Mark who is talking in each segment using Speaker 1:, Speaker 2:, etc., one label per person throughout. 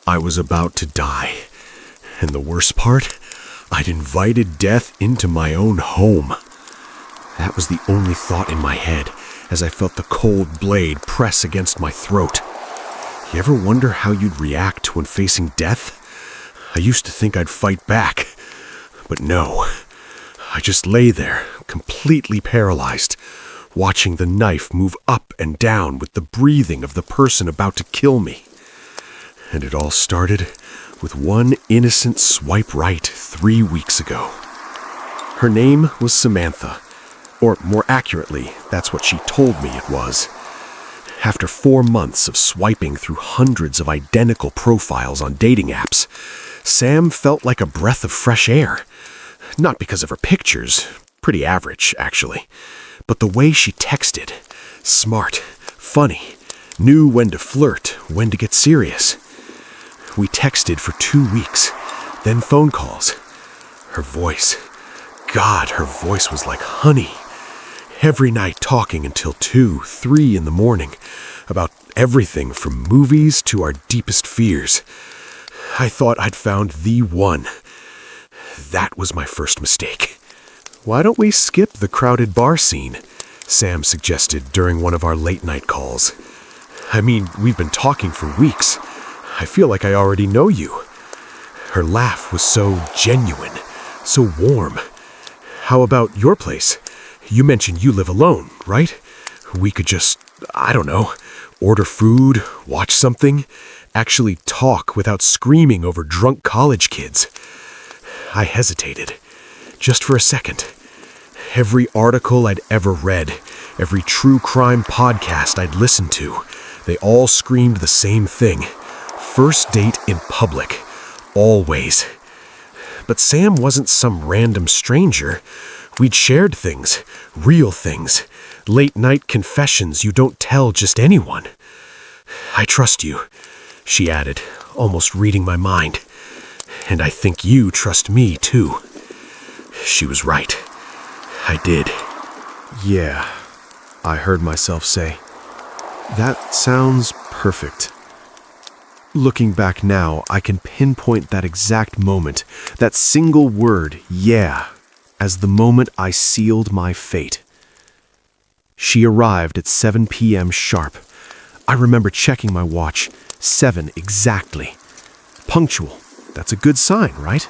Speaker 1: I was about to die. And the worst part, I'd invited death into my own home. That was the only thought in my head as I felt the cold blade press against my throat. You ever wonder how you'd react when facing death? I used to think I'd fight back, but no. I just lay there, completely paralyzed, watching the knife move up and down with the breathing of the person about to kill me. And it all started with one innocent swipe right 3 weeks ago. Her name was Samantha, or more accurately, that's what she told me it was. After 4 months of swiping through hundreds of identical profiles on dating apps, Sam felt like a breath of fresh air. Not because of her pictures, pretty average, actually, but the way she texted. Smart, funny, knew when to flirt, when to get serious. We texted for 2 weeks, then phone calls. Her voice, God, her voice was like honey. Every night talking until 2, 3 in the morning about everything from movies to our deepest fears. I thought I'd found the one. That was my first mistake. Why don't we skip the crowded bar scene? Sam suggested during one of our late-night calls. I mean, we've been talking for weeks. I feel like I already know you. Her laugh was so genuine, so warm. How about your place? You mentioned you live alone, right? We could just, I don't know, order food, watch something, actually talk without screaming over drunk college kids. I hesitated, just for a second. Every article I'd ever read, every true crime podcast I'd listened to, they all screamed the same thing. First date in public. Always. But Sam wasn't some random stranger. We'd shared things, real things, late-night confessions you don't tell just anyone. I trust you, she added, almost reading my mind. And I think you trust me, too. She was right. I did.
Speaker 2: Yeah, I heard myself say. That sounds perfect. Looking back now, I can pinpoint that exact moment, that single word, yeah, as the moment I sealed my fate. She arrived at 7 p.m. sharp. I remember checking my watch, 7 exactly. Punctual. That's a good sign, right?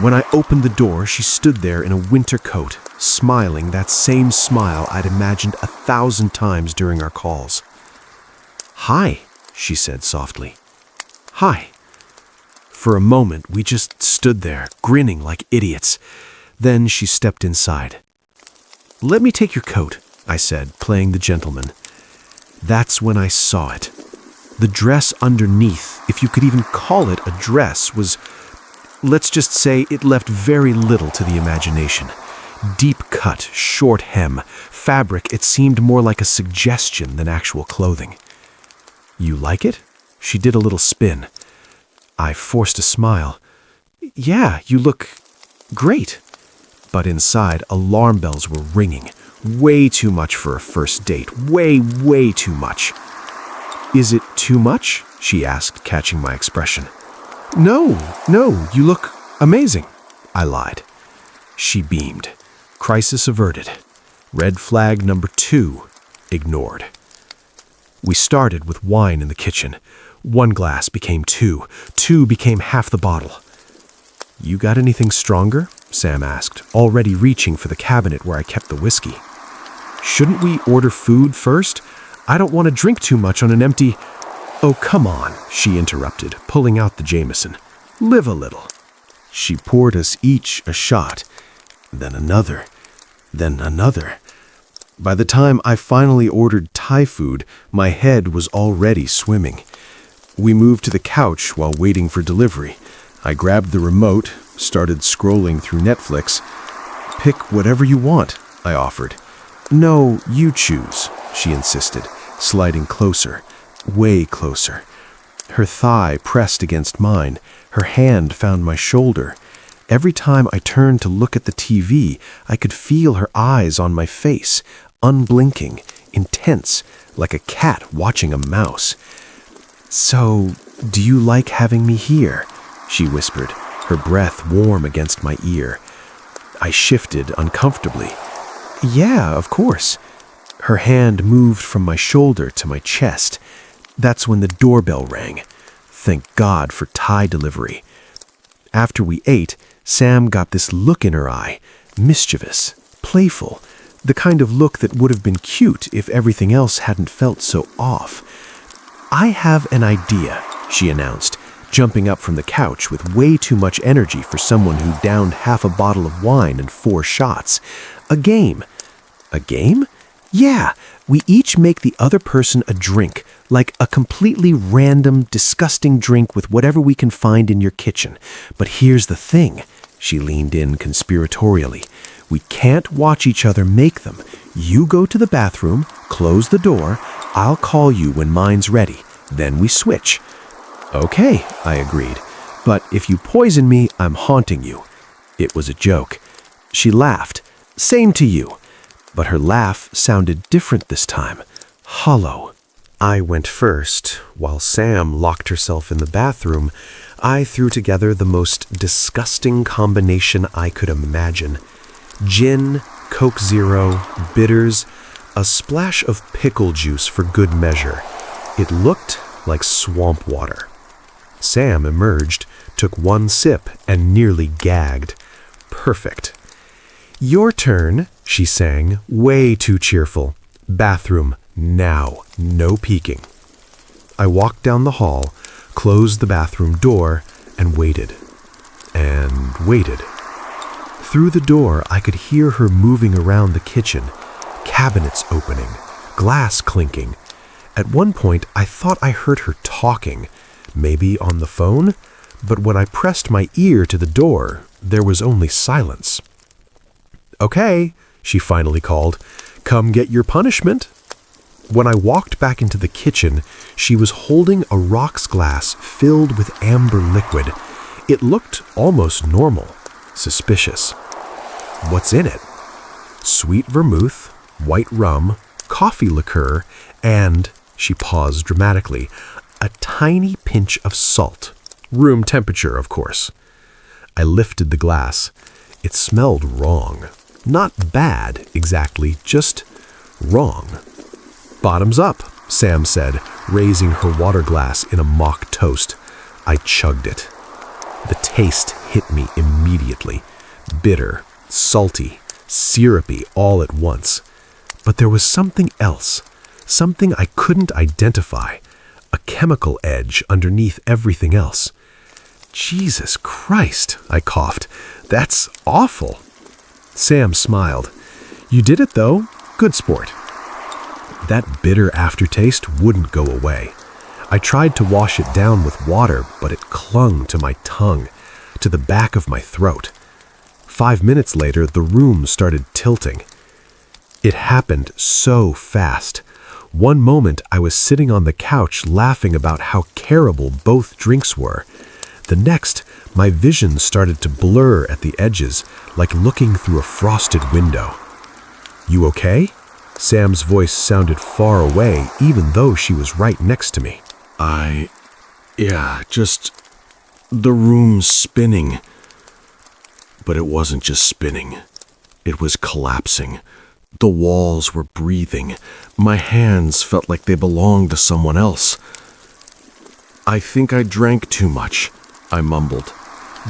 Speaker 2: When I opened the door, she stood there in a winter coat, smiling that same smile I'd imagined 1,000 times during our calls. "Hi," she said softly. "Hi." For a moment, we just stood there, grinning like idiots. Then she stepped inside. "Let me take your coat," I said, playing the gentleman. That's when I saw it. The dress underneath, if you could even call it a dress, was, let's just say, it left very little to the imagination. Deep cut, short hem, fabric, it seemed more like a suggestion than actual clothing. "You like it?" She did a little spin. I forced a smile. "Yeah, you look great." But inside, alarm bells were ringing. Way too much for a first date. Way too much. "Is it too much?" she asked, catching my expression. No, you look amazing," I lied. She beamed. Crisis averted. Red flag number 2, ignored. We started with wine in the kitchen. 1 glass became 2. 2 became half the bottle. "You got anything stronger?" Sam asked, already reaching for the cabinet where I kept the whiskey. "Shouldn't we order food first? I don't want to drink too much on an empty—" "Oh, come on," she interrupted, pulling out the Jameson. "Live a little." She poured us each a shot, then another, then another. By the time I finally ordered Thai food, my head was already swimming. We moved to the couch while waiting for delivery. I grabbed the remote, started scrolling through Netflix. "Pick whatever you want," I offered. "No, you choose," she insisted, sliding closer, way closer. Her thigh pressed against mine. Her hand found my shoulder. Every time I turned to look at the TV, I could feel her eyes on my face, unblinking, intense, like a cat watching a mouse. "So," "Do you like having me here?" she whispered, her breath warm against my ear. I shifted uncomfortably. "Yeah, of course." Her hand moved from my shoulder to my chest. That's when the doorbell rang. Thank God for Thai delivery. After we ate, Sam got this look in her eye, mischievous, playful, the kind of look that would have been cute if everything else hadn't felt so off. "I have an idea," she announced, jumping up from the couch with way too much energy for someone who downed half a bottle of wine and 4 shots. "A game." "A game?" "Yeah, we each make the other person a drink, like a completely random, disgusting drink with whatever we can find in your kitchen. But here's the thing," she leaned in conspiratorially. "We can't watch each other make them. You go to the bathroom, close the door, I'll call you when mine's ready. Then we switch." "Okay," I agreed. "But if you poison me, I'm haunting you." It was a joke. She laughed. "Same to you." But her laugh sounded different this time. Hollow. I went first. While Sam locked herself in the bathroom, I threw together the most disgusting combination I could imagine. Gin, Coke Zero, bitters, a splash of pickle juice for good measure. It looked like swamp water. Sam emerged, took 1 sip, and nearly gagged. Perfect. "Your turn," she sang, way too cheerful. "Bathroom, now, no peeking." I walked down the hall, closed the bathroom door, and waited. And waited. Through the door, I could hear her moving around the kitchen, cabinets opening, glass clinking. At one point, I thought I heard her talking, maybe on the phone, but when I pressed my ear to the door, there was only silence. "Okay," she finally called, "come get your punishment." When I walked back into the kitchen, she was holding a rocks glass filled with amber liquid. It looked almost normal, suspicious. "What's in it?" "Sweet vermouth, white rum, coffee liqueur, and," she paused dramatically, "a tiny pinch of salt. Room temperature, of course." I lifted the glass. It smelled wrong. Not bad, exactly, just wrong. "Bottoms up," Sam said, raising her water glass in a mock toast. I chugged it. The taste hit me immediately. Bitter, salty, syrupy all at once. But there was something else, something I couldn't identify, a chemical edge underneath everything else. "Jesus Christ," I coughed. "That's awful." Sam smiled. "You did it, though. Good sport." That bitter aftertaste wouldn't go away. I tried to wash it down with water, but it clung to my tongue, to the back of my throat. 5 minutes later, the room started tilting. It happened so fast. One moment, I was sitting on the couch laughing about how terrible both drinks were. The next, my vision started to blur at the edges, like looking through a frosted window. "You okay?" Sam's voice sounded far away, even though she was right next to me.
Speaker 1: Just the room's spinning." But it wasn't just spinning. It was collapsing. The walls were breathing. My hands felt like they belonged to someone else. "I think I drank too much," I mumbled,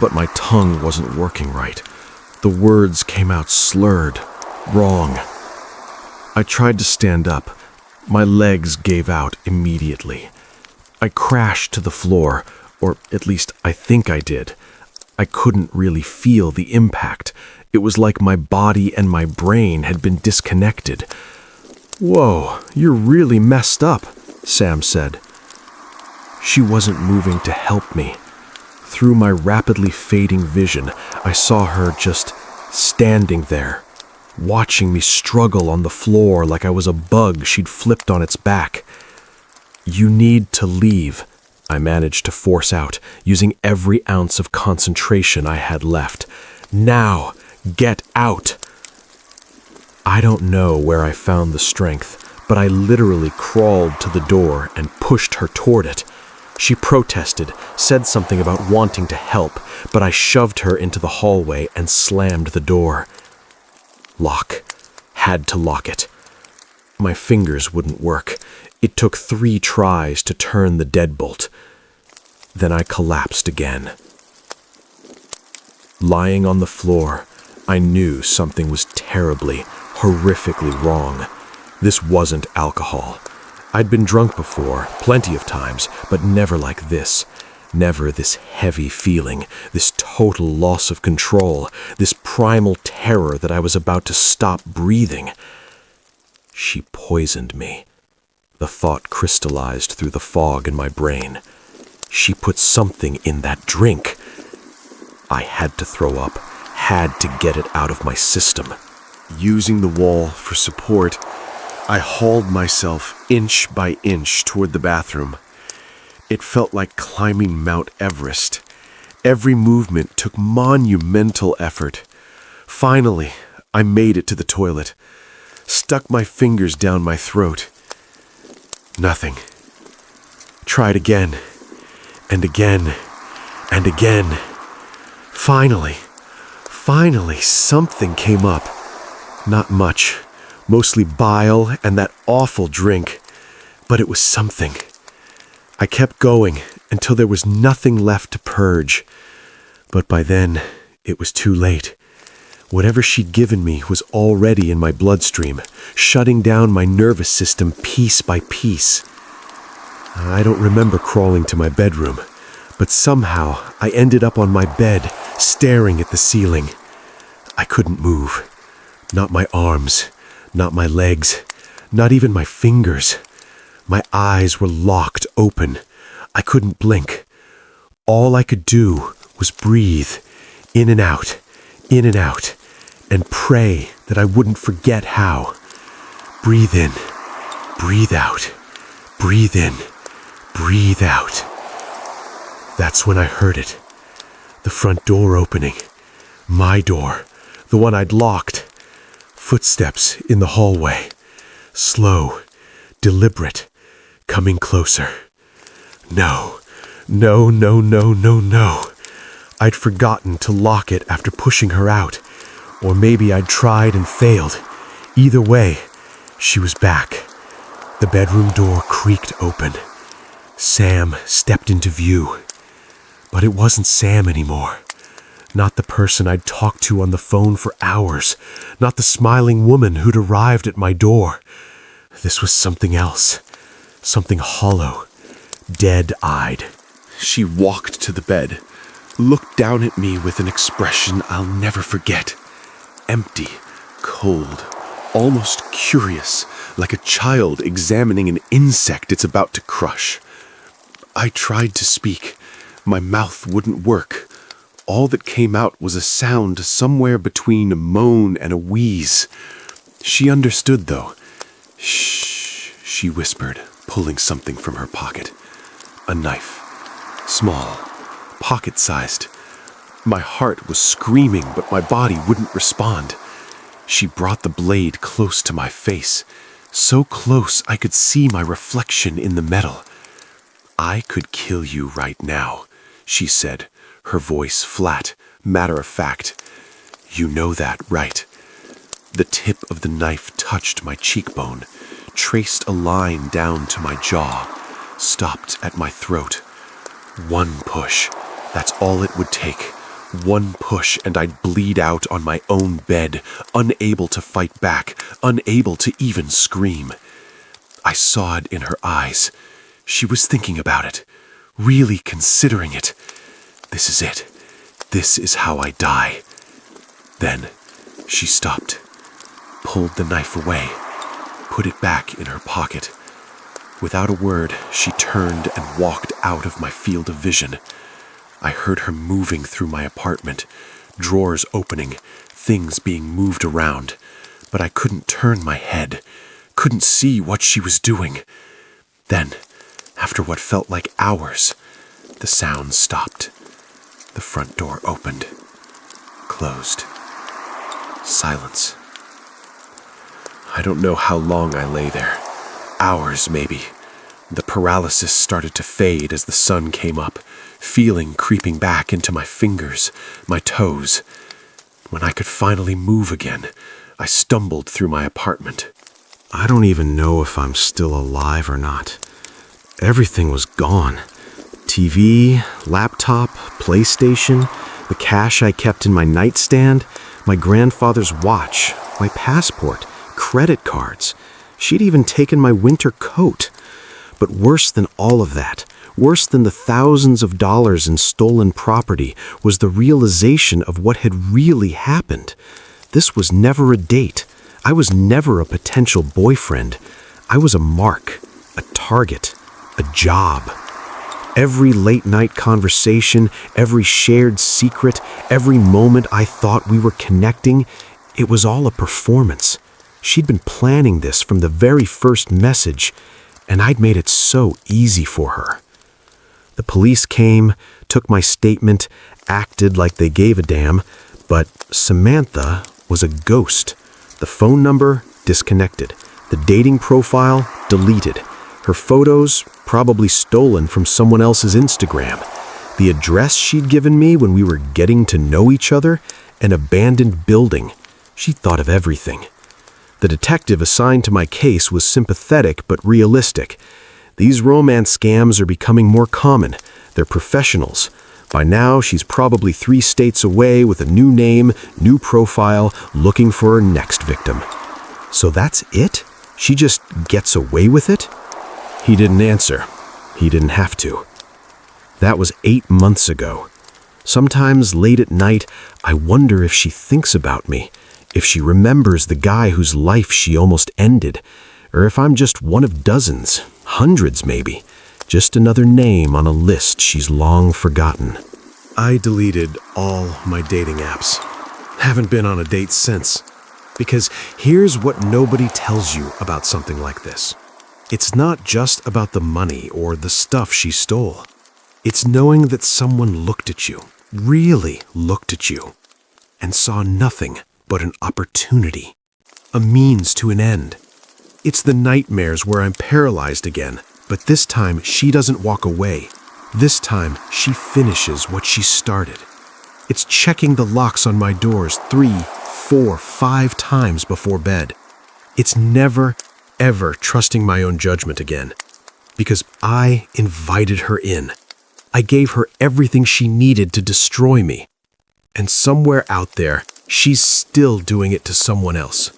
Speaker 1: but my tongue wasn't working right. The words came out slurred, wrong. I tried to stand up. My legs gave out immediately. I crashed to the floor, or at least I think I did. I couldn't really feel the impact. It was like my body and my brain had been disconnected. "Whoa, you're really messed up," Sam said. She wasn't moving to help me. Through my rapidly fading vision, I saw her just standing there, watching me struggle on the floor like I was a bug she'd flipped on its back. "You need to leave," I managed to force out, using every ounce of concentration I had left. "Now, get out!" I don't know where I found the strength, but I literally crawled to the door and pushed her toward it.
Speaker 2: She protested, said something about wanting to help, but I shoved her into the hallway and slammed the door. Lock. Had to lock it. My fingers wouldn't work. It took 3 tries to turn the deadbolt. Then I collapsed again. Lying on the floor, I knew something was terribly, horrifically wrong. This wasn't alcohol. I'd been drunk before, plenty of times, but never like this. Never this heavy feeling, this total loss of control, this primal terror that I was about to stop breathing. She poisoned me. The thought crystallized through the fog in my brain. She put something in that drink. I had to throw up, had to get it out of my system. Using the wall for support, I hauled myself inch by inch toward the bathroom. It felt like climbing Mount Everest. Every movement took monumental effort. Finally, I made it to the toilet, stuck my fingers down my throat. Nothing. Tried again, and again, and again. Finally, something came up. Not much, mostly bile and that awful drink, but it was something. I kept going until there was nothing left to purge. But by then, it was too late. Whatever she'd given me was already in my bloodstream, shutting down my nervous system piece by piece. I don't remember crawling to my bedroom, but somehow I ended up on my bed, staring at the ceiling. I couldn't move. Not my arms, not my legs, not even my fingers. My eyes were locked open. I couldn't blink. All I could do was breathe, in and out, and pray that I wouldn't forget how. Breathe in, breathe out, breathe in, breathe out. That's when I heard it. The front door opening. My door, the one I'd locked. Footsteps in the hallway. Slow, deliberate, coming closer. No. I'd forgotten to lock it after pushing her out. Or maybe I'd tried and failed. Either way, she was back. The bedroom door creaked open. Sam stepped into view. But it wasn't Sam anymore. Not the person I'd talked to on the phone for hours. Not the smiling woman who'd arrived at my door. This was something else. Something hollow, dead-eyed. She walked to the bed, looked down at me with an expression I'll never forget. Empty, cold, almost curious, like a child examining an insect it's about to crush. I tried to speak. My mouth wouldn't work. All that came out was a sound somewhere between a moan and a wheeze. She understood, though. Shh, she whispered, pulling something from her pocket. A knife. Small, pocket-sized. My heart was screaming, but my body wouldn't respond. She brought the blade close to my face, so close I could see my reflection in the metal. I could kill you right now, she said, her voice flat, matter-of-fact. You know that, right? The tip of the knife touched my cheekbone, traced a line down to my jaw, stopped at my throat. One push, that's all it would take. One push and I'd bleed out on my own bed, unable to fight back, unable to even scream. I saw it in her eyes. She was thinking about it, really considering it. This is it. This is how I die. Then she stopped, pulled the knife away, put it back in her pocket. Without a word, she turned and walked out of my field of vision. I heard her moving through my apartment, drawers opening, things being moved around, but I couldn't turn my head, couldn't see what she was doing. Then, after what felt like hours, the sound stopped. The front door opened, closed. Silence. I don't know how long I lay there. Hours, maybe. The paralysis started to fade as the sun came up, feeling creeping back into my fingers, my toes. When I could finally move again, I stumbled through my apartment. I don't even know if I'm still alive or not. Everything was gone. TV, laptop, PlayStation, the cash I kept in my nightstand, my grandfather's watch, my passport, credit cards. She'd even taken my winter coat. But worse than all of that, worse than the thousands of dollars in stolen property, was the realization of what had really happened. This was never a date. I was never a potential boyfriend. I was a mark, a target, a job. Every late-night conversation, every shared secret, every moment I thought we were connecting, it was all a performance. She'd been planning this from the very first message, and I'd made it so easy for her. The police came, took my statement, acted like they gave a damn, but Samantha was a ghost. The phone number, disconnected. The dating profile, deleted. Her photos, probably stolen from someone else's Instagram. The address she'd given me when we were getting to know each other, an abandoned building. She'd thought of everything. The detective assigned to my case was sympathetic but realistic. These romance scams are becoming more common. They're professionals. By now, she's probably 3 states away with a new name, new profile, looking for her next victim. So that's it? She just gets away with it? He didn't answer. He didn't have to. That was 8 months ago. Sometimes late at night, I wonder if she thinks about me, if she remembers the guy whose life she almost ended, or if I'm just one of dozens, hundreds maybe, just another name on a list she's long forgotten. I deleted all my dating apps. Haven't been on a date since. Because here's what nobody tells you about something like this. It's not just about the money or the stuff she stole. It's knowing that someone looked at you, really looked at you, and saw nothing but an opportunity, a means to an end. It's the nightmares where I'm paralyzed again, but this time she doesn't walk away. This time she finishes what she started. It's checking the locks on my doors 3, 4, 5 times before bed. It's never, ever trusting my own judgment again. Because I invited her in. I gave her everything she needed to destroy me. And somewhere out there, she's still doing it to someone else.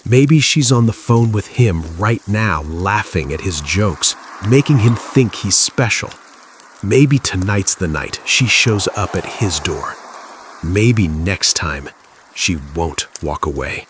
Speaker 2: Maybe she's on the phone with him right now, laughing at his jokes, making him think he's special. Maybe tonight's the night she shows up at his door. Maybe next time she won't walk away.